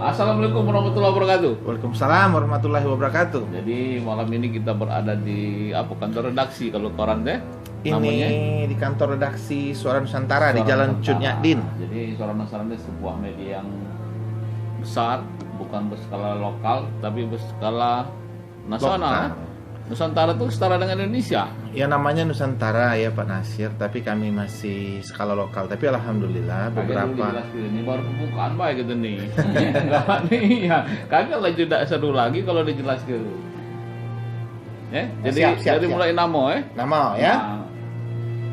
Assalamualaikum warahmatullahi wabarakatuh. Waalaikumsalam warahmatullahi wabarakatuh. Jadi malam ini kita berada di kantor redaksi kalau koran teh. Ini Namanya di kantor redaksi Suara Nusantara di Suara Jalan Nusantara. Cut Nyadin. Jadi Suara Nusantara itu sebuah media yang besar, bukan berskala lokal tapi berskala nasional. Lokal. Nusantara itu setara dengan Indonesia. Ya namanya Nusantara ya Pak Nasir, tapi kami masih skala lokal. Tapi alhamdulillah Beberapa beberapa ini baru pembukaan baik gitu nih. Enggak nih ya. Kagak lah tidak seru lagi kalau dijelaskan. Ya, jadi siap. mulai namo nama ya.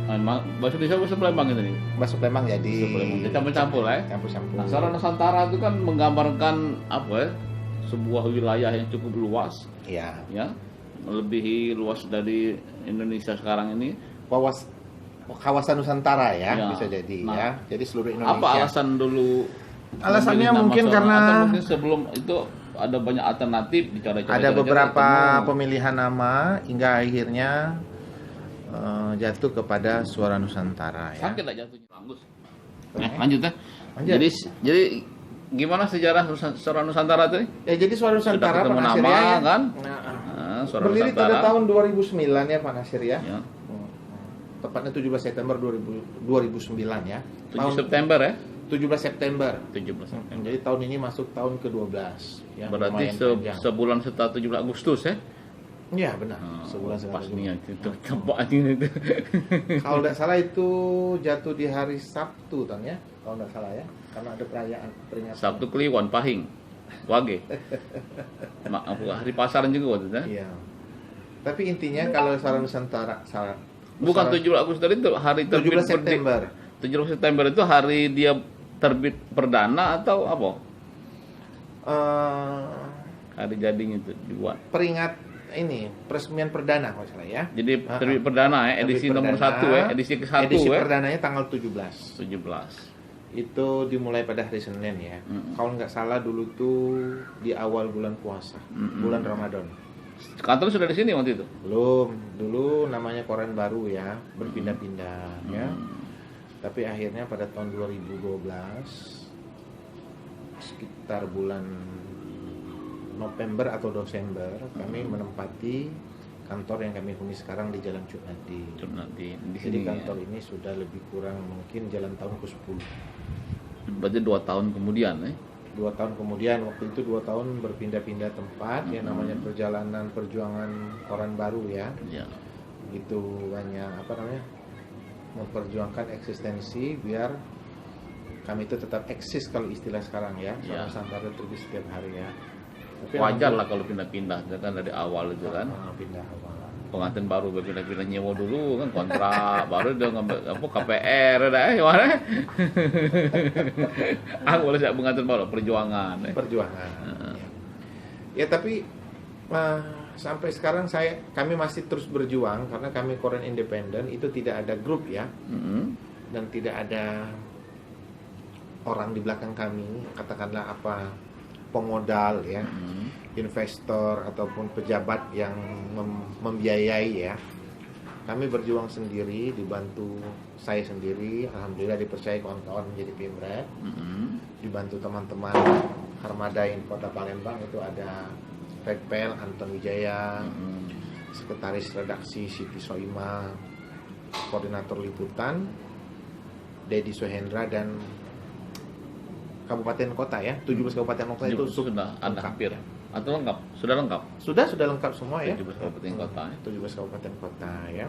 Nah, bahasa Indonesia bahasa Palembang gitu nih. Bahasa Palembang jadi Dia campur-campur campur-campur. Nah, Suara Nusantara itu kan menggambarkan sebuah wilayah yang cukup luas, Iya. ya, melebihi luas dari Indonesia sekarang ini. Kawasan Nusantara ya, Ya. bisa jadi Nah, ya. Jadi seluruh Indonesia. Apa alasan dulu? Alasannya memilih nama mungkin Suara? karena Atau mungkin sebelum itu ada banyak alternatif ada beberapa pemilihan nama hingga akhirnya jatuh kepada Suara Nusantara ya. sakit aja jatuhnya bagus. Lanjut ya. Lanjut. Jadi gimana sejarah Suara Nusantara itu? Ya jadi Suara Nusantara ketemu Pak Nasir nama, ya. kan? Nah, Suara berdiri Nusantara. pada tahun 2009 ya Pak Nasir ya. Ya. Tepatnya 17 September 2009 ya. 7 September ya. 17 September. 17 September. Jadi tahun ini masuk tahun ke-12 ya. Berarti lumayan panjang. sebulan setelah 17 Agustus ya. Iya benar. pas Sebulan setelah nih itu tebak itu. Kalau tidak salah itu jatuh di hari Sabtu kan ya. Kalau tidak salah ya. Karena ada perayaan peringatan. Sabtu Kliwon Pahing. Wage. Maaf hari pasaran juga waktu itu. Iya. Tapi intinya kalau Suara Nusantara Bukan 17 Agustus tadi itu hari terbit 17 September. 17 September itu hari dia terbit perdana atau apa? Hari jadinya itu dibuat. Peringat ini peresmian perdana kalau salah ya. Jadi terbit perdana ya, edisi Terbit nomor perdana. 1 edisi ke-1 Edisi ya. perdananya tanggal 17. 17. Itu dimulai pada hari Senin ya. Kalau nggak salah dulu tuh di awal bulan puasa, bulan Ramadan. Kantor sudah di sini waktu itu. Belum, dulu namanya Koran Baru ya, berpindah-pindah ya. Tapi akhirnya pada tahun 2012 sekitar bulan November atau Desember kami menempati kantor yang kami huni sekarang di Jalan Cut Nyadin. Nanti di Jadi sini. kantor ini sudah lebih kurang mungkin jalan tahun ke-10. Berarti 2 tahun kemudian 2 tahun kemudian, waktu itu 2 tahun berpindah-pindah tempat ya, namanya perjalanan perjuangan Koran Baru ya. Ya. Gitu banyak memperjuangkan eksistensi biar kami itu tetap eksis kalau istilah sekarang ya. Ya. Nusantara terbit setiap hari ya. Tapi Wajar lah kalau pindah-pindah kan dari awal itu kan. pindah awal. Pengantin baru berpindah-pindah nyewa dulu kan kontrak baru dia ngambil KPR gimana? Aku boleh siap pengantin baru perjuangan. Perjuangan. Ya tapi sampai sekarang kami masih terus berjuang karena kami koran independen itu tidak ada grup ya. Dan tidak ada orang di belakang kami, katakanlah pemodal ya, investor ataupun pejabat yang membiayai ya. Kami berjuang sendiri, dibantu saya sendiri, alhamdulillah dipercaya kawan-kawan menjadi Pemret, dibantu teman-teman Harmadain Kota Palembang itu ada Rekpel, Anton Wijaya, sekretaris redaksi Siti Soima, koordinator liputan Dedi Sohendra dan kabupaten kota ya, 17 kabupaten kota itu sudah ada lengkap. hampir atau lengkap? Sudah lengkap. Sudah lengkap semua ya. 17 kabupaten kota. 17 kabupaten kota ya.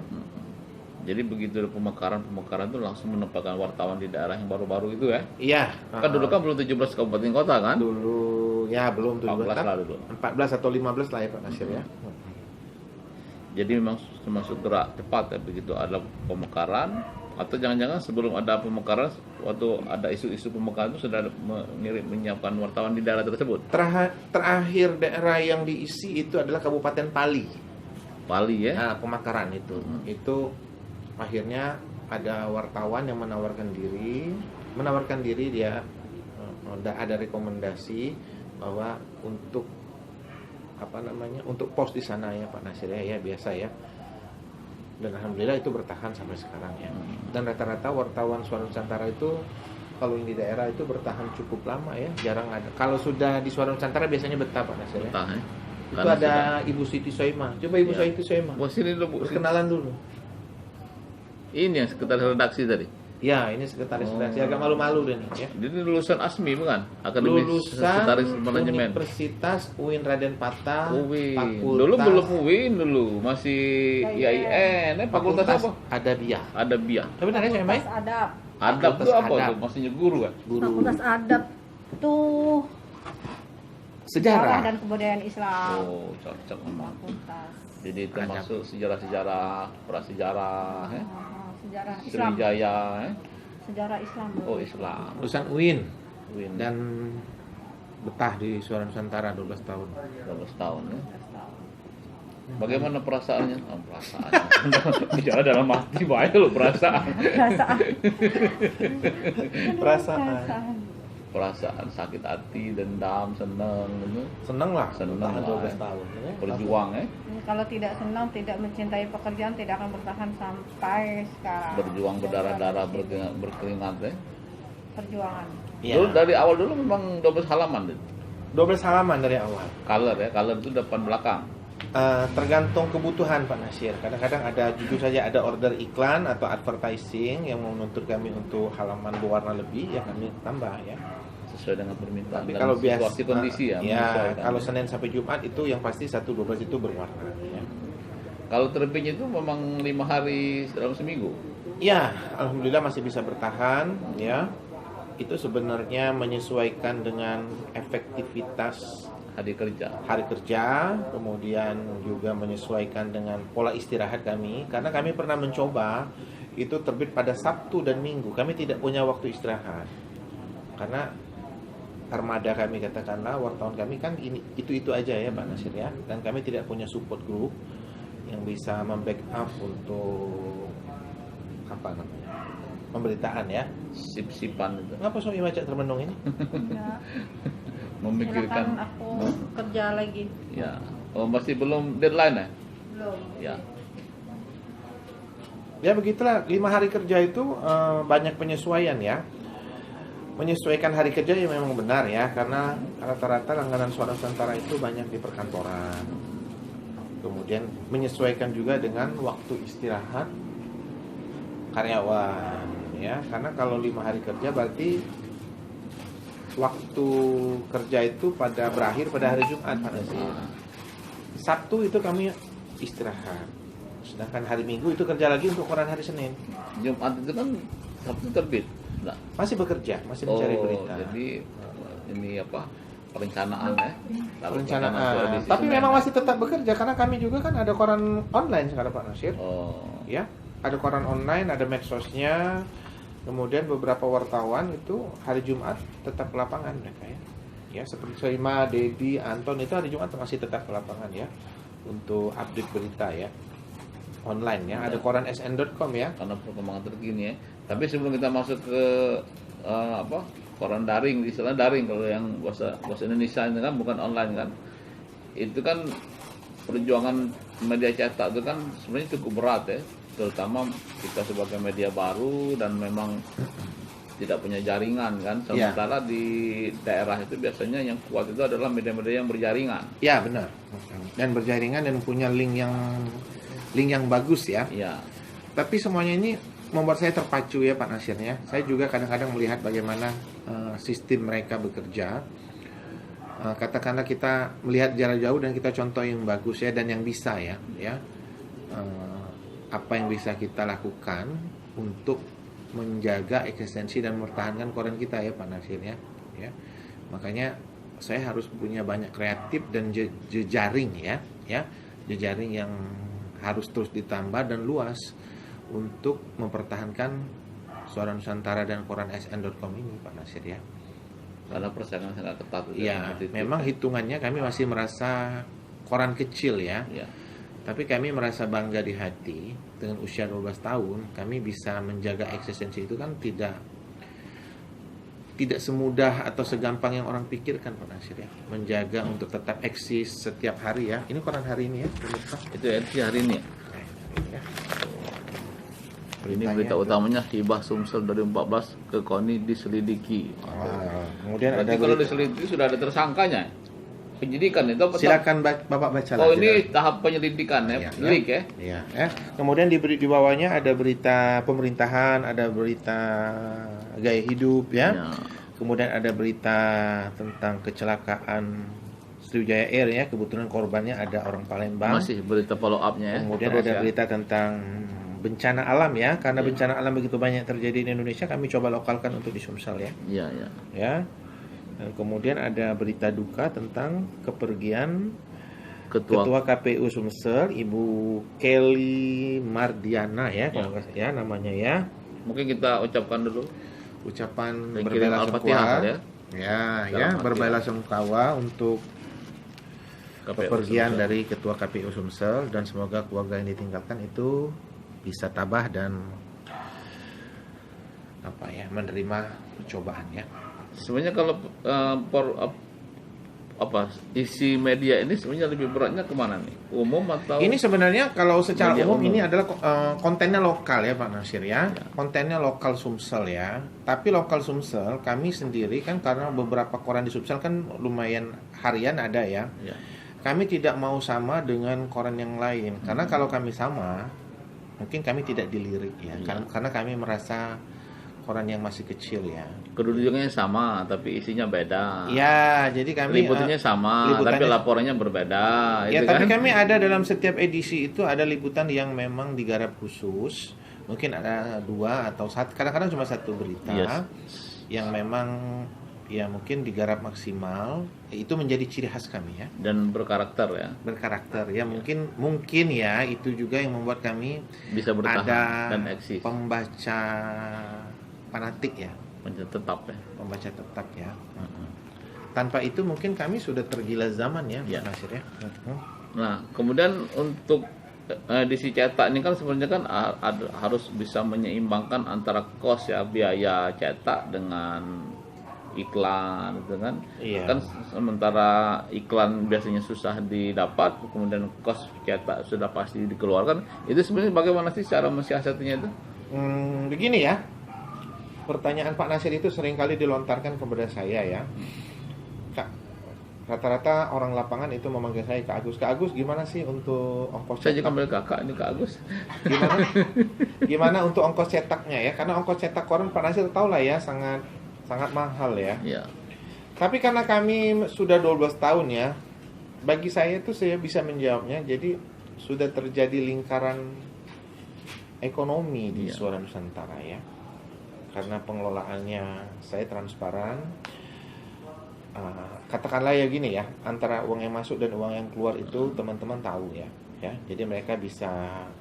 Jadi begitu ada pemekaran itu langsung menempatkan wartawan di daerah yang baru-baru itu ya. Iya. Kan dulu kan belum 17 kabupaten kota kan? Dulu ya belum 14 lah dulu. 14 atau 15 lah ya Pak Nasir ya. Jadi memang termasuk gerak cepat ya begitu ada pemekaran, atau jangan-jangan sebelum ada pemekaran, waktu ada isu-isu pemekaran itu sudah menyiapkan wartawan di daerah tersebut. Terakhir daerah yang diisi itu adalah Kabupaten Pali. Pali ya. Nah, pemekaran itu. Itu akhirnya ada wartawan yang menawarkan diri dia ada rekomendasi bahwa untuk untuk pos di sana ya Pak Nasir ya biasa ya. Dan alhamdulillah itu bertahan sampai sekarang ya. Dan rata-rata wartawan Suara Nusantara itu kalau yang di daerah itu bertahan cukup lama ya, jarang ada. Kalau sudah di Suara Nusantara biasanya betah Pak Nasir ya. Betah, ya. Itu Karena ada Ibu Siti Soima. Coba Ibu Ya. Siti Soima. Wah, sini dulu, Bu. Perkenalan dulu. Ini yang sekretaris redaksi tadi. Ya, ini sekretaris redaksi, agak malu-malu deh nih ya. Jadi lulusan ASMI bukan? Akademi Sekretaris Lulusan Manajemen. Universitas UIN Raden Patah, UIN. Fakultas Dulu belum UIN dulu, masih IAIN. Fakultas apa? Adabiah. Ada BIA. Benar ya, saya main? Fakultas Adab. Adab Fakultas itu apa Adab. tuh? Maksudnya guru kan? Guru Fakultas Adab tuh sejarah. dan kebudayaan Islam. Oh, cocok memang. Fakultas Jadi termasuk sejarah-sejarah, prasejarah, sejarah Islam. Sriwijaya, Sejarah Islam. Oh, Islam. Lulusan UIN UIN. dan betah di Suara Nusantara 12 tahun. 12 tahun ya. 12 tahun. Bagaimana perasaannya? Oh, perasaan. Bicara dalam hati banyak loh perasaan. Perasaan. Perasaan sakit hati, dendam, senang gitu. Seneng lah, Seneng bertahan lah, 12 ya. tahun. Ya. Berjuang ya. Kalau tidak senang, tidak mencintai pekerjaan, tidak akan bertahan sampai sekarang. Berjuang berdarah-darah, berkeringat ya. Perjuangan. Iya. Dulu dari awal dulu memang 12 halaman deh. 12 halaman dari awal. Color ya, color itu depan belakang. Tergantung kebutuhan Pak Nasir. Kadang-kadang ada jujur saja ada order iklan atau advertising yang menuntut kami untuk halaman berwarna lebih, ya kami tambah ya. Sesuai dengan permintaan. Tapi dan kalau biasa situasi kondisi ya. menyesuaikan. kalau Senin sampai Jumat itu yang pasti 1-12 itu berwarna ya. Kalau terbitnya itu memang 5 hari dalam seminggu. Ya, alhamdulillah masih bisa bertahan ya. Itu sebenarnya menyesuaikan dengan efektivitas Hari kerja. hari kerja, kemudian juga menyesuaikan dengan pola istirahat kami. Karena kami pernah mencoba itu terbit pada Sabtu dan Minggu. Kami tidak punya waktu istirahat. Karena armada kami katakanlah, wartawan kami kan itu aja ya Pak Nasir ya. Dan kami tidak punya support group yang bisa membackup untuk apa namanya, pemberitaan ya. Sip-sipan itu. Ngapa Sobi macet termenung ini? Ya, Memikirkan. silakan aku kerja lagi. Ya. Oh, masih belum deadline ya? Belum. Ya. Ya begitulah, 5 hari kerja itu banyak penyesuaian ya. Menyesuaikan hari kerja ya memang benar ya, karena rata-rata langganan Suara Nusantara itu banyak di perkantoran. Kemudian menyesuaikan juga dengan waktu istirahat karyawan ya, karena kalau 5 hari kerja berarti waktu kerja itu berakhir pada hari Jumat Pak Nasir. Sabtu itu kami istirahat. Sedangkan hari Minggu itu kerja lagi untuk koran hari Senin. Jumat itu kan Sabtu terbit. Nah. Masih bekerja, masih mencari berita. Jadi ini apa? Perencanaan ya. Lalu Perencanaan. Tapi memang masih tetap bekerja karena kami juga kan ada koran online sekarang Pak Nasir. Oh. Ya, ada koran online, ada medsosnya. Kemudian beberapa wartawan itu hari Jumat tetap ke lapangan mereka ya. Ya, seperti Soima, Dedi, Anton itu hari Jumat masih tetap ke lapangan ya untuk update berita ya. Online ya. Ada koran sn.com ya. Karena perkembangan terkini ya. Tapi sebelum kita masuk ke koran daring, istilah daring kalau yang bahasa Indonesia itu kan bukan online kan. Itu kan perjuangan media cetak itu kan sebenarnya cukup berat ya. Terutama kita sebagai media baru dan memang tidak punya jaringan kan. Sementara di daerah itu biasanya yang kuat itu adalah media-media yang berjaringan. Ya, benar. Dan berjaringan dan punya link yang bagus ya. Iya. Tapi semuanya ini membuat saya terpacu ya Pak Nasir ya. Saya juga kadang-kadang melihat bagaimana sistem mereka bekerja. Katakanlah kita melihat jarak jauh dan kita contoh yang bagus ya dan yang bisa ya. Apa yang bisa kita lakukan untuk menjaga eksistensi dan mempertahankan koran kita ya Pak Nasir ya. Makanya saya harus punya banyak kreatif dan jejaring ya. Jejaring yang harus terus ditambah dan luas untuk mempertahankan Suara Nusantara dan koran sn.com ini Pak Nasir ya. Karena persaingan sangat ketat. Ya, memang hitungannya kami masih merasa koran kecil ya. Tapi kami merasa bangga di hati dengan usia 12 tahun kami bisa menjaga eksistensi itu kan tidak semudah atau segampang yang orang pikirkan Pak Nasir ya. Menjaga untuk tetap eksis setiap hari ya. Ini koran hari ini ya. Itu edisi hari ini. Ya. Ini berita utamanya hibah Sumsel 2014 ke KONI diselidiki. Kemudian ada Berarti kalau diselidiki sudah ada tersangkanya. Penyidikan itu apa? silakan Bapak baca Oh, lah, ini tahap penyelidikan ya, Iya, penyelidik ya. Iya, ya. Kemudian di bawahnya ada berita pemerintahan, ada berita gaya hidup ya. Ya. Kemudian ada berita tentang kecelakaan Sriwijaya Air ya, kebetulan korbannya ada orang Palembang. Masih berita follow up-nya ya. Kemudian Terus ada ya. berita tentang bencana alam ya, karena bencana alam begitu banyak terjadi di Indonesia, kami coba lokalkan untuk di Sumsel ya. Iya, iya. Ya. Dan kemudian ada berita duka tentang kepergian Ketua KPU Sumsel, Ibu Kelly Mardiana ya, kalau nggak salah ya namanya ya. Mungkin kita ucapkan dulu. Ucapan Dan kirim berbela Al-Fatihah sungkawa. ya. Ya, Dalam ya, arti berbela sungkawa untuk KPU kepergian Sumsel. dari Ketua KPU Sumsel, dan semoga keluarga yang ditinggalkan itu bisa tabah dan menerima cobaan ya. Sebenarnya kalau isi media ini sebenarnya lebih beratnya kemana nih? Umum atau Ini sebenarnya kalau secara Media umum umum. ini adalah kontennya lokal ya Pak Nasir ya. Kontennya lokal Sumsel ya. Tapi lokal Sumsel kami sendiri kan, karena beberapa koran di Sumsel kan lumayan harian ada ya. Ya. Kami tidak mau sama dengan koran yang lain. Karena kalau kami sama, mungkin kami tidak dilirik ya. Karena kami merasa koran yang masih kecil ya. Kedudukannya sama tapi isinya beda. Ya, jadi kami Liputannya sama tapi liputannya- laporannya berbeda. Ya, itu tapi kan? kami ada dalam setiap edisi itu ada liputan yang memang digarap khusus. Mungkin ada 2 atau 1, kadang-kadang cuma 1 berita Yes. yang memang ya mungkin digarap maksimal. Itu menjadi ciri khas kami ya, Dan berkarakter ya. berkarakter ya. Mungkin ya itu juga yang membuat kami Bisa bertahan ada dan eksis. pembaca fanatik ya, Tetap ya. pembaca tetap ya. Tanpa itu mungkin kami sudah tergila zaman ya, Ya. Pak Nasir ya. Nah, kemudian untuk edisi cetak ini kan sebenarnya kan harus bisa menyeimbangkan antara kos ya, biaya cetak dengan iklan gitu kan. Iya. Kan sementara iklan biasanya susah didapat, kemudian kos cetak sudah pasti dikeluarkan. Itu sebenarnya bagaimana sih cara mensiasatinya itu? Begini ya, pertanyaan Pak Nasir itu seringkali dilontarkan kepada saya ya. Kak, rata-rata orang lapangan itu memanggil saya Kak Agus. Kak Agus, gimana sih untuk ongkos Saya juga cetak? panggil kakak ini Kak Agus. Gimana untuk ongkos cetaknya ya? Karena ongkos cetak koran Pak Nasir tahu lah ya, sangat mahal ya. Iya. Tapi karena kami sudah 12 tahun ya, bagi saya itu saya bisa menjawabnya. Jadi sudah terjadi lingkaran ekonomi di Iya. Suara Nusantara ya. Karena pengelolaannya saya transparan. Katakanlah ya gini ya, antara uang yang masuk dan uang yang keluar itu teman-teman tahu ya. Jadi mereka bisa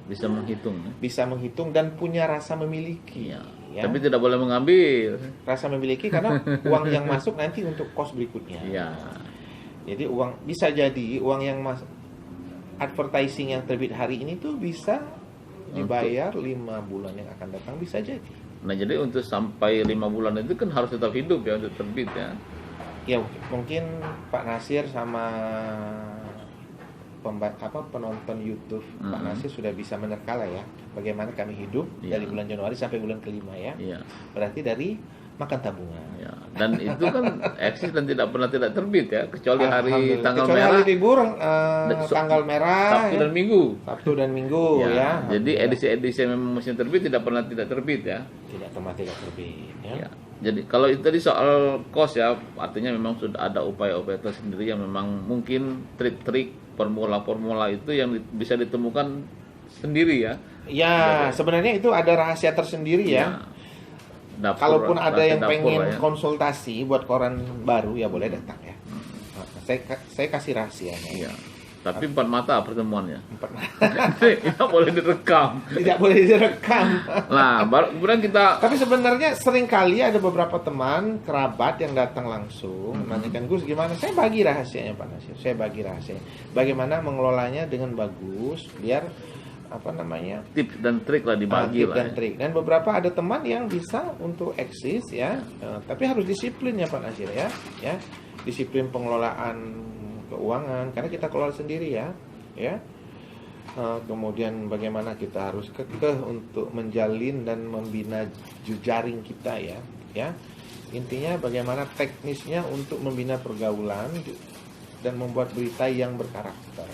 menghitung. menghitung dan punya rasa memiliki. Iya. Ya. Tapi tidak boleh mengambil. Rasa memiliki karena uang yang masuk nanti untuk kos berikutnya. Iya. Jadi bisa jadi uang yang advertising yang terbit hari ini tuh bisa dibayar 5 bulan yang akan datang, bisa jadi. Nah, jadi untuk sampai 5 bulan itu kan harus tetap hidup ya untuk terbit ya. Ya mungkin Pak Nasir sama penonton YouTube Pak Nasir sudah bisa menerka lah ya bagaimana kami hidup dari bulan Januari sampai bulan kelima ya. Iya. Berarti dari makan tabungan. Ya. Dan itu kan eksis dan tidak pernah tidak terbit ya, kecuali hari tanggal Kecuali merah, hari libur, tanggal merah, Sabtu dan Minggu. Sabtu dan Minggu ya. Jadi edisi-edisi yang memang mesti terbit tidak pernah tidak terbit ya. Tidak terbit ya. Ya. Jadi kalau itu tadi soal kos ya, artinya memang sudah ada upaya-upaya tersendiri yang memang mungkin trik-trik formula-formula itu yang bisa ditemukan sendiri ya. Ya, sebenarnya itu ada rahasia tersendiri ya. Dapur, Kalaupun ada yang dapur pengen lah ya. konsultasi buat koran baru ya boleh datang ya. Saya kasih rahasianya. Iya. Tapi 4 mata pertemuannya. 4 Tidak boleh direkam. Tidak boleh direkam. Nah, kemudian kita Tapi sebenarnya seringkali ada beberapa teman, kerabat yang datang langsung menanyakan, Gus gimana? Saya bagi rahasianya Pak Nasir. Saya bagi rahasianya. Bagaimana mengelolanya dengan bagus biar tips dan trik lah dibagi tips lah. dan trik. Dan beberapa ada teman yang bisa untuk eksis ya. Tapi harus disiplin ya Pak Nasir ya. Disiplin pengelolaan keuangan karena kita kelola sendiri ya. kemudian bagaimana kita harus kekeh untuk menjalin dan membina jejaring kita ya. Intinya bagaimana teknisnya untuk membina pergaulan dan membuat berita yang berkarakter.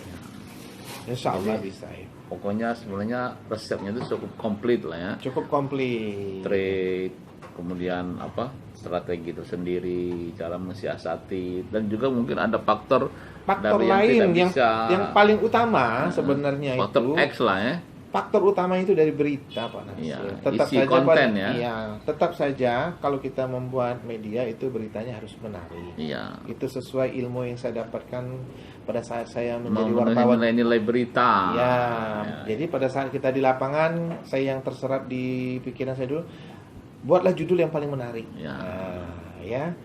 Insya Allah bisa ya. Pokoknya sebenarnya resepnya itu cukup komplit lah ya. Cukup komplit. Trik, kemudian strategi tersendiri, cara mensiasati, dan juga mungkin ada faktor dari lain yang yang paling utama sebenarnya faktor itu X lah ya. faktor utama itu dari berita, Pak Nasir. Iya, Tetap isi saja konten ya. Iya, tetap saja kalau kita membuat media itu beritanya harus menarik. Iya. Itu sesuai ilmu yang saya dapatkan pada saat saya menjadi Memenuhi wartawan. nilai-nilai berita. Ya, jadi pada saat kita di lapangan, saya yang terserap di pikiran saya dulu, buatlah judul yang paling menarik. Ya. Ya.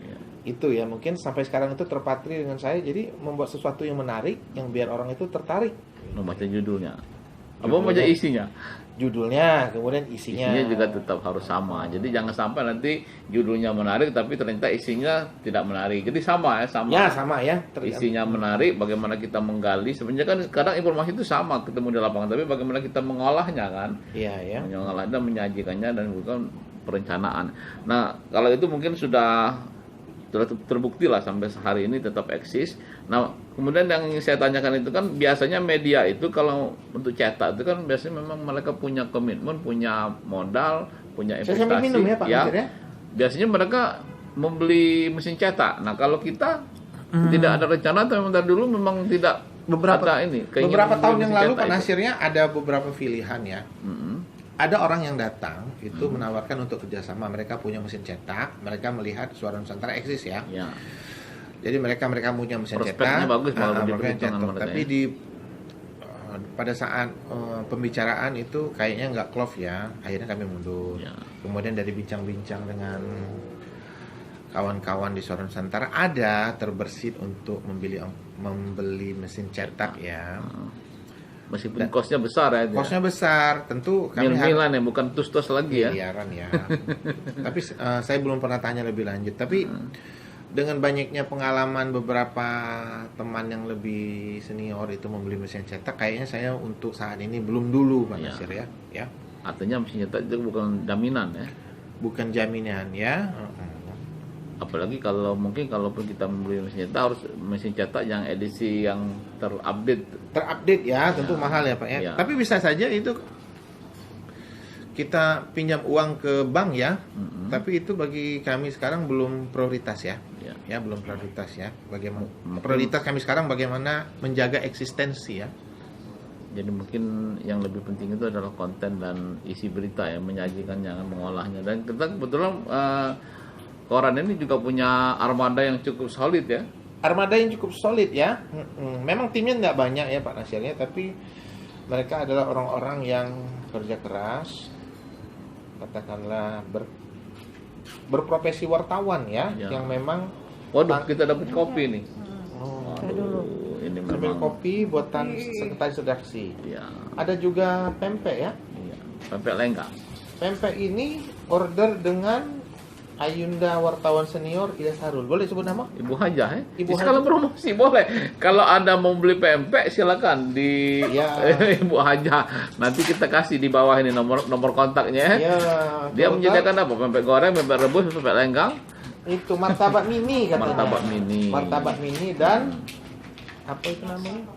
Itu ya, mungkin sampai sekarang itu terpatri dengan saya. Jadi membuat sesuatu yang menarik, yang biar orang itu tertarik. Membaca judulnya. Apa baca isinya? Judulnya, kemudian isinya. Isinya juga tetap harus sama. Jadi jangan sampai nanti judulnya menarik tapi ternyata isinya tidak menarik. Jadi sama ya, sama. Ya, sama ya. Isinya menarik, bagaimana kita menggali. Sebenarnya kan sekarang informasi itu sama ketemu di lapangan, tapi bagaimana kita mengolahnya kan? Iya ya. Mengolahnya, menyajikannya, dan bukan perencanaan. Nah, kalau itu mungkin sudah terbukti lah sampai hari ini tetap eksis. Nah, kemudian yang saya tanyakan itu kan biasanya media itu kalau untuk cetak itu kan biasanya memang mereka punya komitmen, punya modal, punya investasi. Saya sambil minum ya Pak Nasir ya. Biasanya mereka membeli mesin cetak. Nah, kalau kita tidak ada rencana atau memang dari dulu memang tidak ada ini. Beberapa tahun yang lalu Pak itu. Nasirnya ada beberapa pilihan ya. Ada orang yang datang itu menawarkan untuk kerjasama. Mereka punya mesin cetak, mereka melihat Suara Nusantara eksis ya. Jadi mereka punya mesin Prospeknya cetak, bagus malah tapi di pada saat pembicaraan itu kayaknya nggak klop ya. Akhirnya kami mundur. Kemudian dari bincang-bincang dengan kawan-kawan di Suara Nusantara ada terbersit untuk membeli mesin cetak ya. Meskipun kosnya besar ya. Kosnya besar, tentu kami Mil-milan ya, bukan tus-tus lagi ya. Miliaran ya. Tapi saya belum pernah tanya lebih lanjut. Tapi dengan banyaknya pengalaman beberapa teman yang lebih senior itu membeli mesin cetak, kayaknya saya untuk saat ini belum dulu Pak Nasir ya. Artinya mesin cetak itu bukan jaminan ya. Bukan jaminan ya. Apalagi kalau mungkin kalaupun kita membeli mesin cetak harus mesin cetak yang edisi yang terupdate ya, tentu mahal ya Pak ya. Tapi bisa saja itu kita pinjam uang ke bank ya. Tapi itu bagi kami sekarang belum prioritas ya. Ya, belum prioritas ya. Bagaimana prioritas kami sekarang bagaimana menjaga eksistensi ya. Jadi mungkin yang lebih penting itu adalah konten dan isi berita ya, menyajikan, jangan mengolahnya. Dan kita kebetulan koran ini juga punya armada yang cukup solid ya. Armada yang cukup solid ya. Memang timnya nggak banyak ya Pak Nasirnya, tapi mereka adalah orang-orang yang kerja keras, katakanlah berprofesi wartawan ya. Yang memang. Waduh, kita dapat kopi nih. Ini memang kopi buatan Sekretaris Redaksi. Ya. Ada juga pempek ya. Pempek lengkap. Pempek ini order dengan Ayunda wartawan senior Ida Sarul. Boleh sebut nama? Ibu Hajah ya? Ibu Hajah. Kalau promosi boleh. Kalau Anda mau beli pempek silakan di Ibu Hajah. Nanti kita kasih di bawah ini nomor kontaknya ya. Dia menyediakan apa? Pempek goreng, pempek rebus, pempek lenggang. Itu martabak mini katanya. Martabak mini dan apa itu namanya?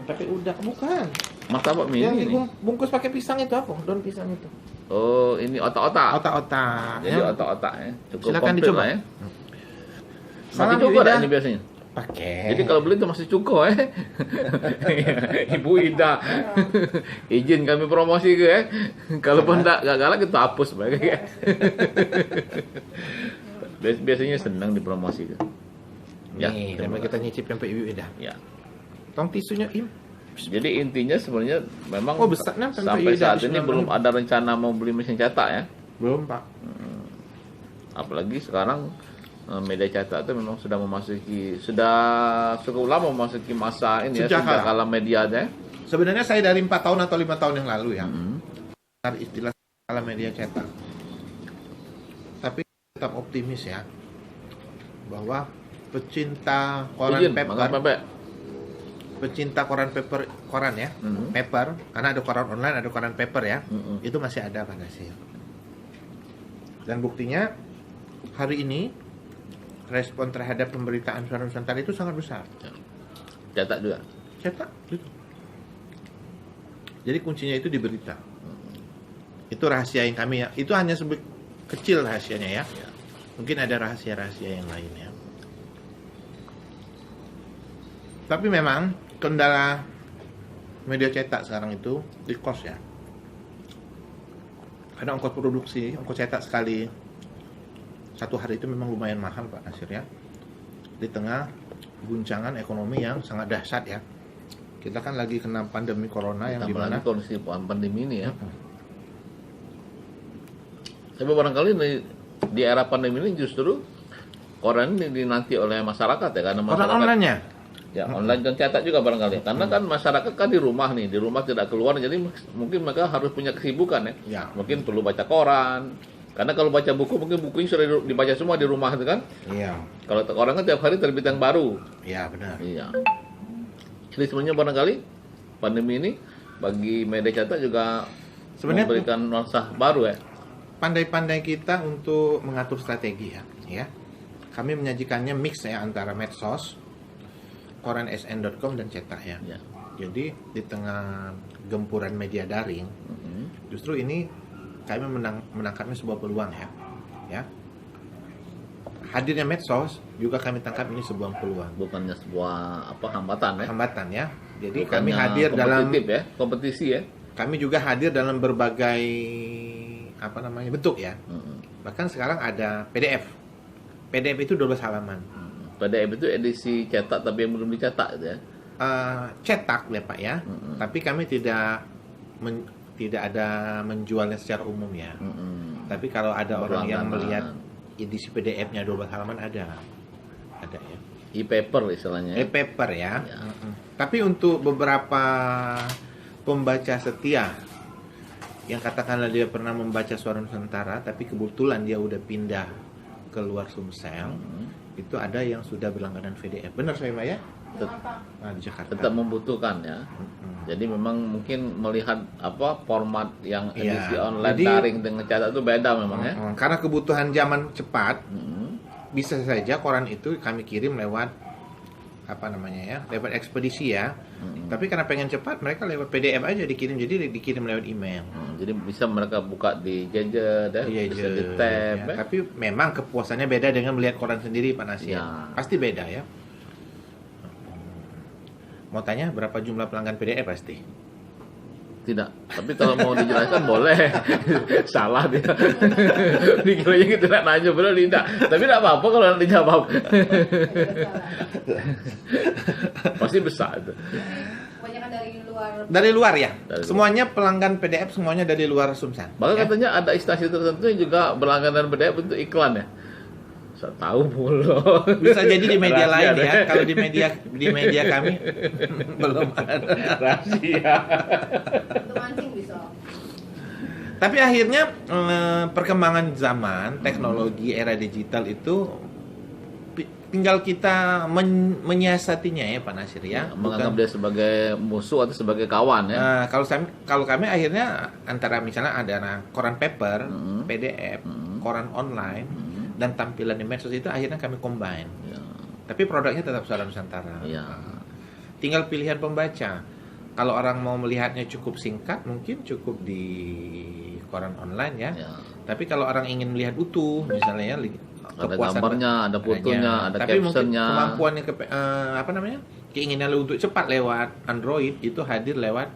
Pempek udang bukan. Martabak mini. Yang dibungkus pakai pisang itu apa? Daun pisang itu. Oh, ini otak-otak. Otak-otak. Jadi otak-otak ya. Cukup silakan dicoba ya. Masih cukup ada ini biasanya. Pakai. Jadi kalau beli itu masih cukup ya. Ibu Ida. Izin kami promosi ke ya. Kalaupun enggak galak kita hapus ya. Biasanya senang dipromosi ke. Ya, sampai kita nyicip pempek Ibu Ida. Ya. Tong tisunya Jadi intinya sebenarnya memang besarnya sampai saat ini belum ada rencana mau beli mesin cetak ya. Belum Pak. Apalagi sekarang media cetak itu memang sudah cukup lama memasuki masa ini ya, sejak kala media ya. Sebenarnya saya dari 4 tahun atau 5 tahun yang lalu ya. Istilah kala media cetak. Tapi tetap optimis ya bahwa pecinta koran paper pecinta koran ya, paper, karena ada koran online, ada koran paper ya, itu masih ada Pak Nasir. Dan buktinya hari ini respon terhadap pemberitaan Suara Nusantara itu sangat besar. Cetak juga. Cetak gitu. Jadi kuncinya itu di berita. Itu rahasia yang kami ya. Itu hanya kecil rahasianya ya. Mungkin ada rahasia-rahasia yang lain ya. Tapi memang kendala media cetak sekarang itu di cost ya. Karena ongkos produksi, ongkos cetak sekali satu hari itu memang lumayan mahal Pak Nasir ya. Di tengah guncangan ekonomi yang sangat dahsyat ya. Kita kan lagi kena pandemi corona yang dimana kondisi pandemi ini ya. Tapi barangkali di era pandemi ini justru koran ini dinanti oleh masyarakat ya, karena masyarakat koran online-nya. Ya, online dan cetak juga barangkali. Karena kan masyarakat kan di rumah nih, di rumah tidak keluar, jadi mungkin mereka harus punya kesibukan ya. Ya. Mungkin perlu baca koran. Karena kalau baca buku, mungkin bukunya sudah dibaca semua di rumah itu kan. Iya. Kalau koran kan tiap hari terbit yang baru. Iya, benar. Iya. Jadi sebenarnya barangkali pandemi ini bagi media cetak juga Sebenarnya memberikan nuansa baru ya. Pandai-pandai kita untuk mengatur strategi ya. Kami menyajikannya mix ya antara medsos, koran sn.com dan cetak ya. Ya. Jadi di tengah gempuran media daring, justru ini kami menangkapnya sebuah peluang ya. Hadirnya medsos juga kami tangkap ini sebuah peluang. Bukannya sebuah hambatan ya. Hambatan ya. Jadi Bukannya kami hadir dalam ya, kompetisi ya. Kami juga hadir dalam berbagai bentuk ya. Bahkan sekarang ada PDF. PDF itu 12 halaman. PDF itu edisi cetak tapi yang belum dicetak gitu ya. Cetak ya Pak ya. Tapi kami tidak ada menjualnya secara umum ya. Tapi kalau ada orang yang melihat edisi PDF-nya 12 halaman ada ya. E-paper istilahnya. E-paper ya. Ya. Tapi untuk beberapa pembaca setia yang katakanlah dia pernah membaca Suara Nusantara tapi kebetulan dia udah pindah ke luar Sumsel, itu ada yang sudah berlangganan PDF. Benar saya ya? Di Jakarta. Tetap membutuhkan ya. Jadi memang mungkin melihat format yang edisi online daring dengan cetak itu beda memang ya. Karena kebutuhan zaman cepat, bisa saja koran itu kami kirim lewat lewat ekspedisi ya. Tapi karena pengen cepat, mereka lewat PDF aja dikirim, jadi dikirim lewat email. Jadi bisa mereka buka di gadget ya, bisa di tab. Ya. Tapi memang kepuasannya beda dengan melihat koran sendiri Pak Nasir. Ya. Pasti beda ya. Mau tanya berapa jumlah pelanggan PDF pasti? Tidak. Tapi kalau mau dijelaskan boleh. Salah dia. Dikiranya tidak nanya, benar tidak. Tapi tidak apa-apa kalau nanti jawab. Pasti besar itu. Kebanyakan dari luar. Dari luar ya. Dari Semuanya pelanggan PDF semuanya dari luar Sumsel. Bahkan katanya ada instansi tertentu yang juga berlangganan PDF untuk iklan ya. Saya tahu mulu. Bisa jadi di media Rahasia lain deh. ya. Kalau di media kami belum ada. Rahasia. Untuk mancing bisa. Tapi akhirnya perkembangan zaman, teknologi era digital itu tinggal kita menyiasatinya ya Pak Nasir ya. Menganggap dia sebagai musuh atau sebagai kawan ya. Nah, kalau kami akhirnya antara misalnya ada koran paper, PDF, koran online dan tampilan di medsos itu akhirnya kami combine. Ya. Tapi produknya tetap Suara Nusantara. Ya. Tinggal pilihan pembaca. Kalau orang mau melihatnya cukup singkat, mungkin cukup di koran online ya. Ya. Tapi kalau orang ingin melihat utuh, misalnya ya, Ada gambarnya, ada fotonya, ada tapi mungkin captionnya. kemampuannya keinginan lu untuk cepat lewat Android itu hadir lewat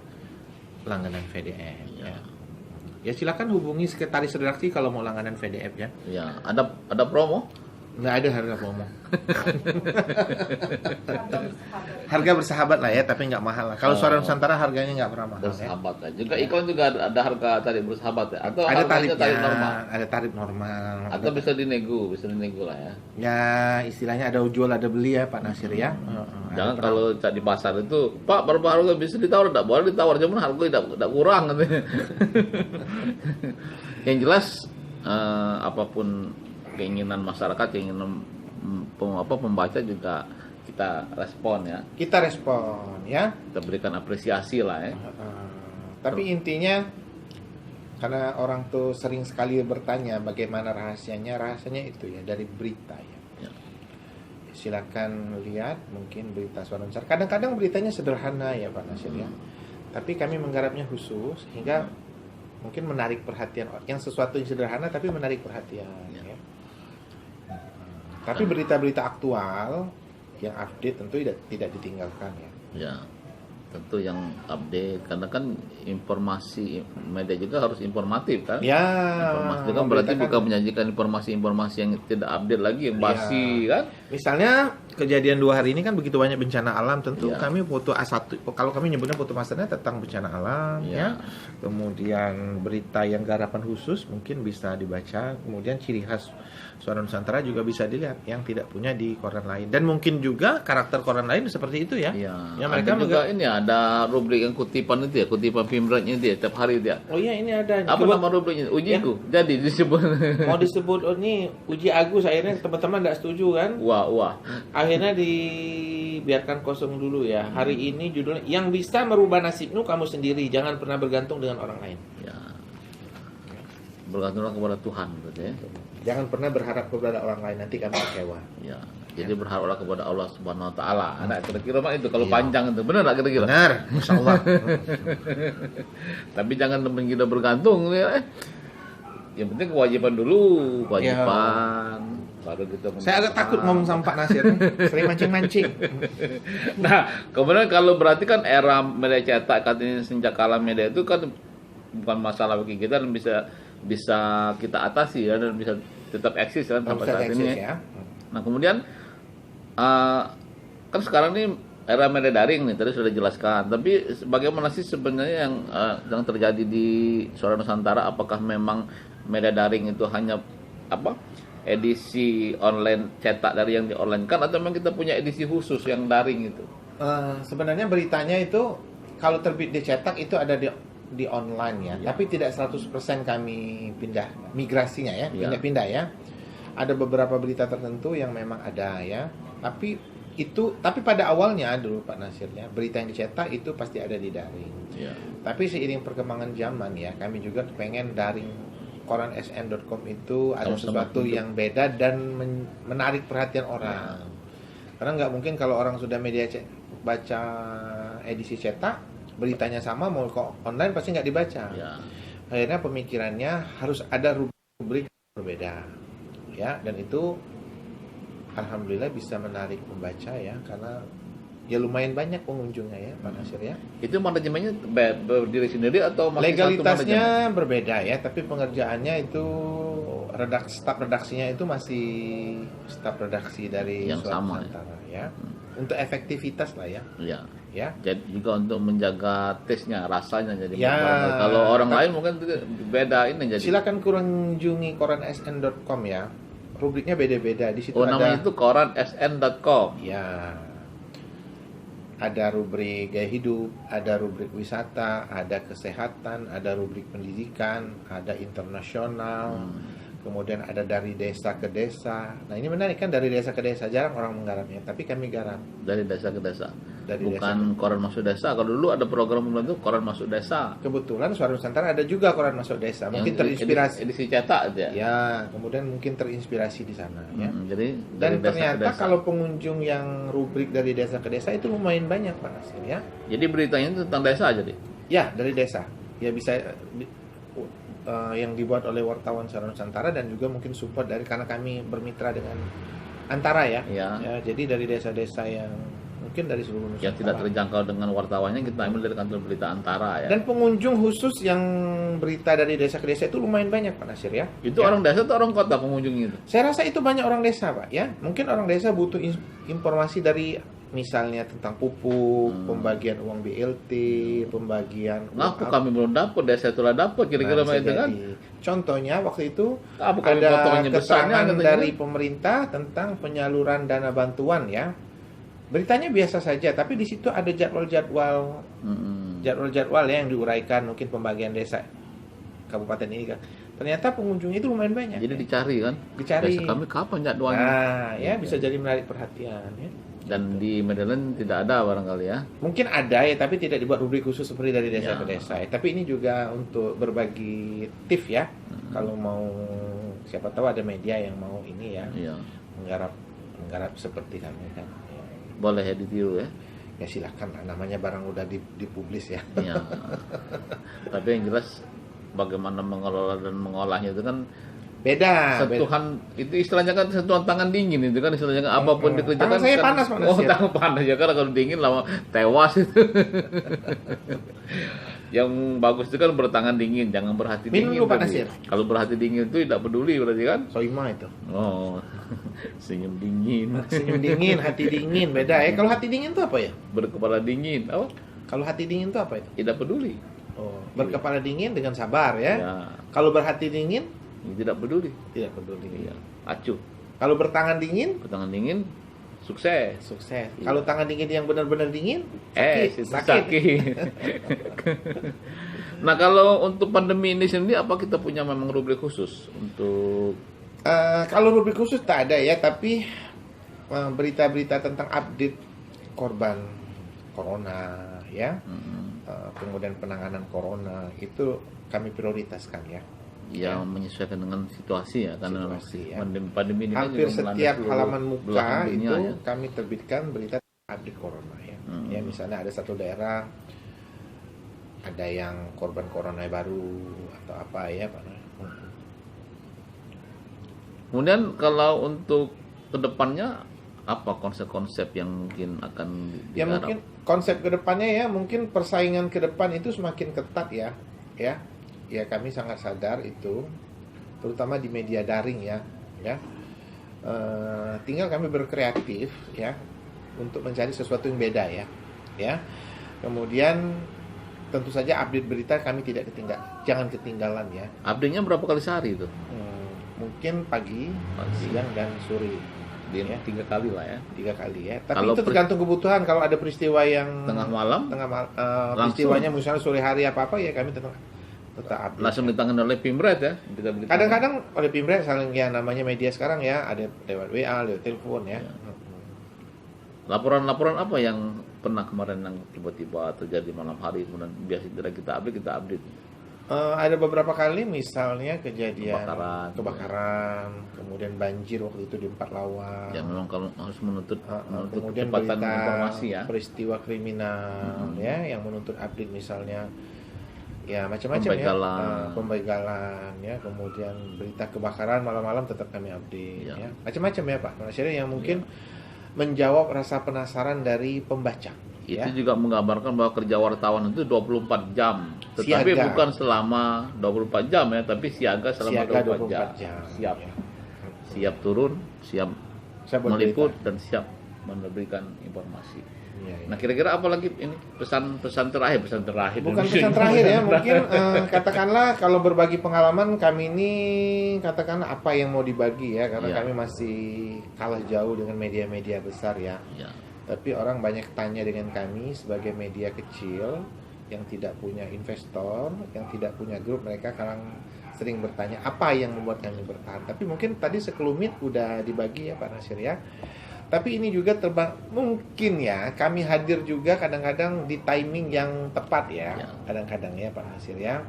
langganan PDF. Ya silakan hubungi sekretaris redaksi kalau mau langganan PDF ya. Ya, ada promo? Nggak ada harga promo. Harga bersahabat lah ya, tapi nggak mahal lah. Kalau Suara Nusantara harganya nggak pernah mahal ya. Bersahabat ya. Juga iklan juga ada harga tarif bersahabat ya. Atau Ada harganya tarifnya, tarif normal. ada tarif normal. Atau bisa dinego lah ya. Ya istilahnya ada jual ada beli ya Pak Nasir ya. Jangan kalau di pasar itu, Pak berapa harga bisa ditawar? Tidak boleh ditawar, cuman harga tidak kurang katanya. Yang jelas apapun keinginan masyarakat, keinginan pembaca juga kita respon ya. Kita respon ya. Kita berikan apresiasi lah ya. Tapi intinya karena orang tuh sering sekali bertanya bagaimana rahasianya itu ya dari berita ya. Silakan lihat mungkin berita Suara Nusantara. Kadang-kadang beritanya sederhana ya Pak Nasir ya. Tapi kami menggarapnya khusus hingga mungkin menarik perhatian, yang sesuatu yang sederhana tapi menarik perhatian ya. Tapi berita-berita aktual yang update tentu tidak ditinggalkan ya. Ya, tentu yang update karena kan informasi media juga harus informatif kan. Ya. Informasi itu kan berarti bukan menyajikan informasi-informasi yang tidak update lagi, yang basi kan. Misalnya kejadian 2 hari ini kan begitu banyak bencana alam, tentu Ya. kami foto A1, kalau kami nyebutnya foto masternya tentang bencana alam ya. Ya. Kemudian berita yang garapan khusus mungkin bisa dibaca, kemudian ciri khas Suara Nusantara juga bisa dilihat yang tidak punya di koran lain. Dan mungkin juga karakter koran lain seperti itu ya. Iya. Ya, mereka ada juga ini ada rubrik yang kutipan itu ya, kutipan Pimretnya itu ya, tiap hari dia. Oh iya, ini ada. Apa nama rubriknya? Ujiku. Jadi disebut. Mau disebut ini uji Agus, akhirnya teman-teman tidak setuju kan? Wah. Akhirnya dibiarkan kosong dulu ya. Hari ini judulnya yang bisa merubah nasibmu kamu sendiri, jangan pernah bergantung dengan orang lain. Ya. Bergantunglah kepada Tuhan berarti ya. Jangan pernah berharap kepada orang lain, nanti kamu kecewa. Ya. Jadi berharaplah kepada Allah Subhanahu wa taala. Ada kira-kira mah itu kalau Iya. panjang itu. Benar enggak kira-kira? Benar, Masya Allah. Tapi jangan teman kita bergantung ya. Yang penting kewajiban dulu, kewajiban. Baru kita Saya agak takut ngomong sama Pak Nasir, sering mancing-mancing. Nah, kemudian kalau berarti kan era media cetak katanya sejak kala media itu kan bukan masalah bagi kita dan bisa kita atasi ya dan bisa tetap eksis kan sampai Bisa saat eksis, ini. ya. Nah, kemudian kan sekarang ini era media daring nih tadi sudah dijelaskan. Tapi bagaimana sih sebenarnya yang terjadi di Suara Nusantara? Apakah memang media daring itu hanya edisi online cetak dari yang di online kan atau memang kita punya edisi khusus yang daring itu? Sebenarnya beritanya itu kalau terbit dicetak itu ada di online ya. Tapi tidak 100% kami pindah migrasinya ya, Ya. pindah-pindah ya. Ada beberapa berita tertentu yang memang ada ya. Tapi pada awalnya dulu Pak Nasir ya, berita yang dicetak itu pasti ada di daring. Ya. Tapi seiring perkembangan zaman ya, kami juga pengen daring koran sn.com itu ada Sama-sama sesuatu hidup. yang beda dan menarik perhatian orang. Karena nggak mungkin kalau orang sudah baca edisi cetak, beritanya sama mau kok online pasti nggak dibaca. Ya. Akhirnya pemikirannya harus ada rubrik berbeda. Ya, dan itu alhamdulillah bisa menarik pembaca ya, karena ya lumayan banyak pengunjungnya ya Pak Nasir ya. Itu manajemennya berdiri sendiri atau masih satu Legalitasnya manajemen? berbeda ya, tapi pengerjaannya itu staf redaksinya itu masih staf redaksi dari Yang Suara sama, Nusantara ya. Untuk efektivitas lah ya. Ya. Ya. Jadi juga untuk menjaga tesnya, rasanya jadi Ya. kalau orang lain mungkin beda ini jadi. Silakan kunjungi koran sn.com ya. Rubriknya beda-beda di situ Oh, ada. namanya itu koran sn.com. Ya. Ada rubrik gaya hidup, ada rubrik wisata, ada kesehatan, ada rubrik pendidikan, ada internasional, kemudian ada dari desa ke desa. Nah, ini menarik kan, dari desa ke desa, jarang orang menggarapnya, tapi kami garap. Dari desa ke desa. Dari Bukan koran masuk desa. Kalau dulu ada program itu koran masuk desa. Kebetulan Suara Nusantara ada juga koran masuk desa, mungkin Yang terinspirasi. edisi cetak aja. Ya, kemudian mungkin terinspirasi di sana ya. Jadi Dan dari desa ke ternyata desa. kalau pengunjung yang rubrik dari desa ke desa itu lumayan banyak Pak Nasir ya. Jadi beritanya itu tentang desa aja deh. Ya, dari desa. Ya bisa yang dibuat oleh wartawan Suara Nusantara dan juga mungkin support dari, karena kami bermitra dengan Antara ya. Ya. Jadi dari desa-desa yang mungkin dari seluruh Nusantara. Yang tidak terjangkau dengan wartawannya kita ambil dari kantor berita Antara ya. Dan pengunjung khusus yang berita dari desa ke desa itu lumayan banyak Pak Nasir ya. Itu Ya. orang desa atau orang kota pengunjung itu? Saya rasa itu banyak orang desa Pak ya. Mungkin orang desa butuh informasi dari misalnya tentang pupuk, pembagian uang BLT, pembagian uang Ngaku apa. kami belum dapat, desa itu lah dapat kira-kira Nah, itu kan. jadi. Contohnya waktu itu Bukan ada potongannya besarnya keterangan katanya. dari pemerintah tentang penyaluran dana bantuan ya. Beritanya biasa saja, tapi di situ ada jadwal-jadwal ya yang diuraikan, mungkin pembagian desa kabupaten ini kan. Ternyata pengunjungnya itu lumayan banyak. Jadi dicari kan. Dicari. Desa kami kapan jadwalnya? Nah, ya bisa jadi menarik perhatian ya. Dan di Medan tidak ada barangkali ya. Mungkin ada ya, tapi tidak dibuat rubrik khusus seperti dari desa ke desa. Tapi ini juga untuk berbagi tips ya. Kalau mau, siapa tahu ada media yang mau ini ya, Iya. menggarap seperti kami kan. Ya, Boleh ya ditiru ya. ya silakan, namanya barang udah dipublis ya. Iya. Tapi yang jelas bagaimana mengelola dan mengolahnya itu kan Beda. sentuhan itu istilahnya kan sentuhan tangan dingin itu kan istilahnya kan apapun dikerjakan Tangan saya kan, panas oh ya. tangan panas ya karena kalau dingin lama tewas itu. Yang bagus itu kan bertangan dingin, jangan berhati Minum dingin. dulu, Pak tadi. Nasir. Kalau berhati dingin itu tidak peduli berarti kan? Soima itu. Oh, senyum dingin, Senyum dingin, hati dingin, beda ya. Kalau hati dingin itu apa ya? berkepala dingin, apa? Kalau hati dingin itu apa itu? Tidak peduli. Oh, berkepala dingin dengan sabar ya. Ya, Kalau berhati dingin tidak peduli. tidak peduli. Iya, acuh. Kalau bertangan dingin Bertangan dingin, sukses. sukses. Iya. Kalau tangan dingin yang benar-benar dingin Itu sakit. Nah, kalau untuk pandemi ini sendiri, apa kita punya memang rubrik khusus untuk Kalau rubrik khusus tak ada ya, tapi berita-berita tentang update korban corona ya, kemudian penanganan corona itu kami prioritaskan ya. yang menyesuaikan dengan situasi ya, karena Situasi, ya. pandemi ini kan Hampir juga melanda setiap seluruh halaman muka belahan dunia, itu ya. kami terbitkan berita update corona ya. Ya misalnya ada satu daerah ada yang korban corona baru atau apa ya Pak. Kemudian kalau untuk kedepannya apa konsep-konsep yang mungkin akan Ya digarap? mungkin konsep kedepannya ya mungkin persaingan ke depan itu semakin ketat ya, ya kami sangat sadar itu, terutama di media daring ya. Tinggal kami berkreatif ya untuk mencari sesuatu yang beda ya. Kemudian tentu saja update berita kami tidak jangan ketinggalan ya. Update-nya berapa kali sehari itu? Mungkin pagi, siang dan sore. Di Ya. 3 kali lah ya. 3 kali ya. Tapi Kalau itu tergantung kebutuhan. Kalau ada peristiwa yang Tengah malam peristiwanya misalnya sore hari apa ya kami tetap update. langsung ditangani oleh Pimret ya. Kita beritahu. Kadang-kadang oleh Pimret saling ya namanya media sekarang ya ada lewat WA, lewat telepon ya. Laporan-laporan apa yang pernah kemarin yang tiba-tiba terjadi malam hari kemudian biasa kita update. Ada beberapa kali misalnya kejadian Kebakaran. kemudian banjir waktu itu di Empat Lawang. Ya memang kalau harus menuntut Kemudian kecepatan berita informasi ya. peristiwa kriminal ya yang menuntut update misalnya ya macam-macam Pembegalan. ya pembegalan ya kemudian berita kebakaran malam-malam tetap kami update Ya. ya macam-macam ya Pak Masyarakat yang mungkin menjawab rasa penasaran dari pembaca Itu ya. juga menggambarkan bahwa kerja wartawan itu 24 jam. Tetapi Siaga. bukan selama 24 jam ya, tapi siaga selama Siaga 24 jam. Siap. ya. Siap turun, siap Saya buat meliput berita. dan siap memberikan informasi. Ya, ya. Nah, kira-kira apa lagi ini pesan terakhir Bukan pesan terakhir ya, mungkin katakanlah kalau berbagi pengalaman kami ini katakanlah apa yang mau dibagi ya, karena Ya. kami masih kalah jauh dengan media-media besar ya. Ya. Tapi orang banyak tanya dengan kami sebagai media kecil yang tidak punya investor, yang tidak punya grup, mereka kadang sering bertanya apa yang membuat kami bertahan. Tapi mungkin tadi sekelumit udah dibagi ya Pak Nasir ya. Tapi ini juga mungkin ya kami hadir juga kadang-kadang di timing yang tepat ya. Ya. Kadang-kadang ya Pak Nasir ya.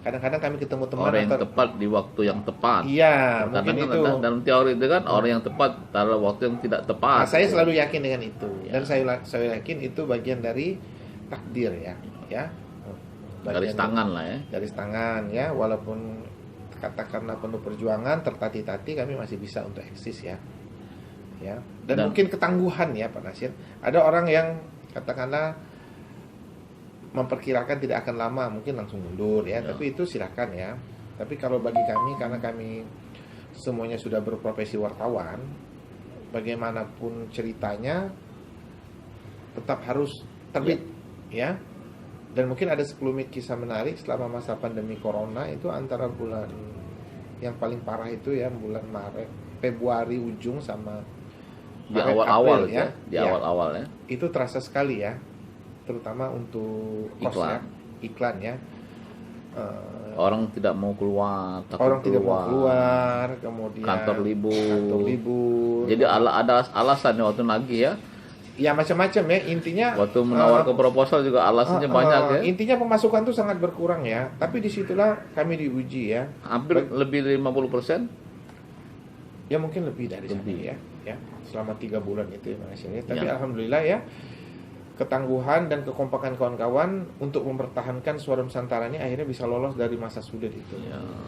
Kadang-kadang kami ketemu teman Orang yang tepat di waktu yang tepat. Iya, Karena mungkin kan itu. dalam teori itu kan orang yang tepat pada waktu yang tidak tepat. Nah, saya selalu yakin dengan itu Ya. dan saya yakin itu bagian dari takdir ya. Garis Bagian tangan lah ya. garis tangan ya, walaupun katakanlah penuh perjuangan tertati-tati kami masih bisa untuk eksis ya. Dan mungkin ketangguhan ya Pak Nasir. Ada orang yang katakanlah memperkirakan tidak akan lama, mungkin langsung mundur ya. Tapi itu silakan ya. Tapi kalau bagi kami, karena kami semuanya sudah berprofesi wartawan, bagaimanapun ceritanya tetap harus terbit ya. Dan mungkin ada sekelumit kisah menarik selama masa pandemi corona itu antara bulan yang paling parah itu ya bulan Maret, Februari ujung sama Di Maret, awal-awal April, ya. Di awal-awal ya. Itu terasa sekali ya, terutama untuk cost Iklan. ya, iklan ya. Orang tidak mau keluar, takut orang tidak mau keluar, kemudian kantor libur. kantor libur. Jadi ada alasan waktu nagih ya. Ya macam-macam ya, intinya Waktu menawar ke proposal juga alasannya banyak ya. intinya pemasukan tuh sangat berkurang ya, tapi disitulah kami diuji ya. Hampir lebih 50%. Ya mungkin lebih dari sana ya selama 3 bulan itu ya Bang Nasir ya. Tapi alhamdulillah ya, ketangguhan dan kekompakan kawan-kawan untuk mempertahankan Suara Nusantara ini akhirnya bisa lolos dari masa sulit itu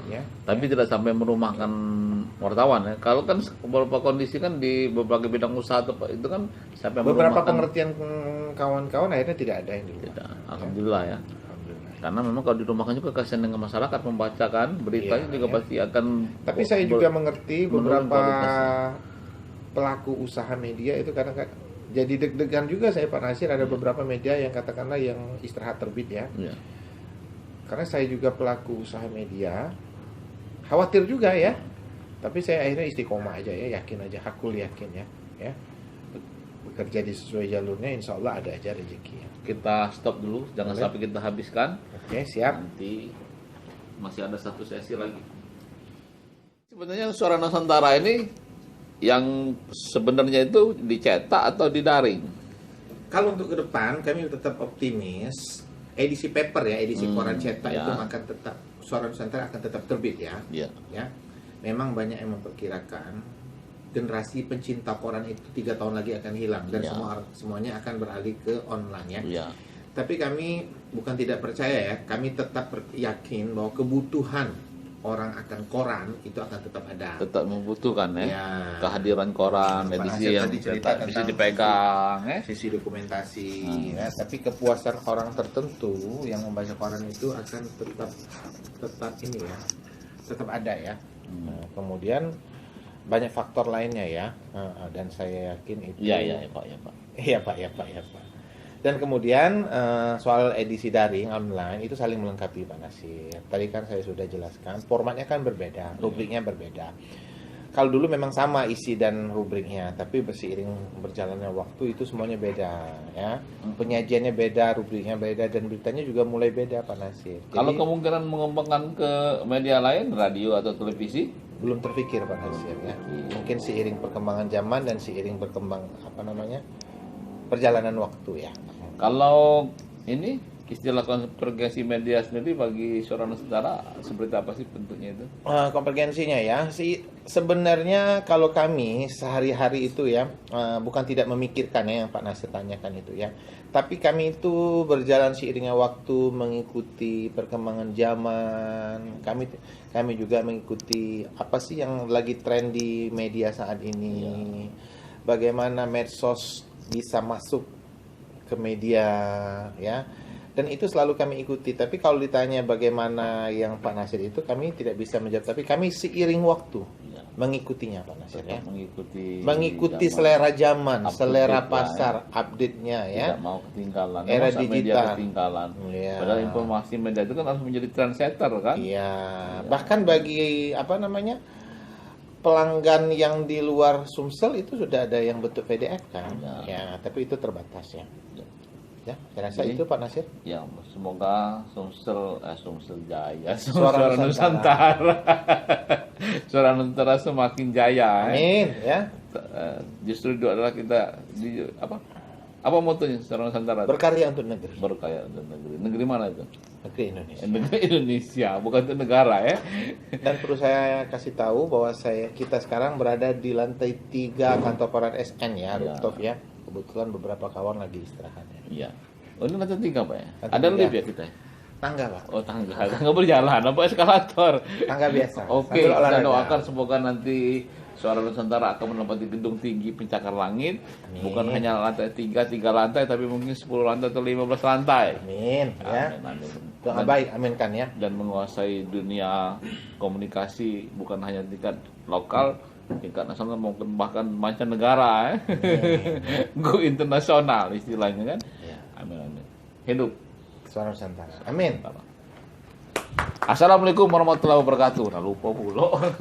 ya. Tapi tidak sampai merumahkan wartawan ya. Kalau kan beberapa kondisi kan di berbagai bidang usaha itu kan sampai Beberapa merumahkan. pengertian kawan-kawan akhirnya tidak ada yang dirumah. Tidak, alhamdulillah ya. Alhamdulillah. Karena memang kalau dirumahkan juga kasihan dengan masyarakat membacakan beritanya juga pasti akan. Tapi saya juga mengerti menurun beberapa kualitasnya. pelaku usaha media itu kadang-kadang jadi deg-degan juga saya Pak Nasir, ada beberapa media yang katakanlah yang istirahat terbit ya. Ya. Karena saya juga pelaku usaha media, khawatir juga ya. Tapi saya akhirnya istiqomah aja ya, yakin aja, hakul yakin ya. Bekerja di sesuai jalurnya, insya Allah ada aja rezekinya. Kita stop dulu, jangan Boleh. sampai kita habiskan. Oke, siap. Nanti masih ada satu sesi lagi. Sebenarnya Suara Nusantara ini yang sebenarnya itu dicetak atau didaring? Kalau untuk ke depan kami tetap optimis. Edisi paper ya, edisi koran cetak ya. itu akan tetap, Suara Nusantara akan tetap terbit ya. Iya. Ya, memang banyak yang memperkirakan generasi pencinta koran itu 3 tahun lagi akan hilang dan Ya. semuanya akan beralih ke online ya. Iya. Tapi kami bukan tidak percaya ya, kami tetap yakin bahwa kebutuhan orang akan koran itu akan tetap ada. Tetap membutuhkan ya. Ya. Kehadiran koran, Pak edisi Nasir yang tadi cerita tetap bisa tentang dipegang ya. Sisi dokumentasi ya, tapi kepuasan orang tertentu yang membaca koran itu akan tetap ini ya, tetap ada ya. Nah, kemudian banyak faktor lainnya ya, dan saya yakin itu Iya Pak. Iya Pak. Dan kemudian soal edisi daring online itu saling melengkapi Pak Nasir. Tadi kan saya sudah jelaskan, formatnya kan berbeda, rubriknya berbeda. Kalau dulu memang sama isi dan rubriknya, tapi seiring berjalannya waktu itu semuanya beda ya. Penyajiannya beda, rubriknya beda, dan beritanya juga mulai beda Pak Nasir. Kalau Jadi, kemungkinan mengembangkan ke media lain, radio atau televisi, belum terpikir Pak Nasir ya. Mungkin seiring perkembangan zaman dan seiring berkembang perjalanan waktu ya. kalau ini istilah konvergensi media sendiri bagi Suara Nusantara seperti apa sih bentuknya itu? Konvergensinya ya, sebenarnya kalau kami sehari-hari itu ya, bukan tidak memikirkan ya yang Pak Nasir tanyakan itu ya, tapi kami itu berjalan seiringnya waktu, mengikuti perkembangan zaman. Kami juga mengikuti apa sih yang lagi tren di media saat ini, bagaimana medsos bisa masuk ke media ya. Dan itu selalu kami ikuti. Tapi kalau ditanya bagaimana yang Pak Nasir itu, kami tidak bisa menjawab. Tapi kami seiring waktu mengikutinya Pak Nasir ya. Mengikuti selera zaman, selera pasar, update-nya ya. Tidak mau ketinggalan. Era Masa media digital. ketinggalan. Iya. Padahal informasi media itu kan harus menjadi trendsetter kan? Iya. Bahkan bagi pelanggan yang di luar Sumsel itu sudah ada yang bentuk PDF kan. Ya, tapi itu terbatas ya. Ya, saya rasa itu Pak Nasir. Ya, semoga Sumsel Jaya, Suara Nusantara. Suara Nusantara semakin jaya. Amin ya. Justru itu adalah kita apa motonya Suara Nusantara? Berkarya untuk negeri. Berkarya untuk negeri. Negeri mana itu? Negeri Indonesia. Negeri Indonesia, bukan untuk negara ya. Dan perlu saya kasih tahu bahwa kita sekarang berada di lantai 3 kantor koran SN ya, rooftop ya. Kebetulan beberapa kawan lagi istirahat ya. Iya. Oh, ini lantai 3 Pak ya? Lantai Ada 3. lift ya kita? Tangga Pak. Oh, tangga berjalan, apa eskalator? Tangga biasa. Oke, Sambil kita olahraga. doakan semoga nanti Suara Nusantara akan menempati gedung tinggi pencakar langit. Amin. Bukan hanya lantai 3 lantai, tapi mungkin 10 lantai atau 15 lantai. Amin ya. Amin. Doa baik, aminkan ya. Dan menguasai dunia komunikasi bukan hanya tingkat lokal, tingkat nasional maupun bahkan mancanegara go internasional istilahnya kan. Ya. Amin. Hidup Suara Nusantara. Amin. Assalamualaikum warahmatullahi wabarakatuh. Nah, lupa pula.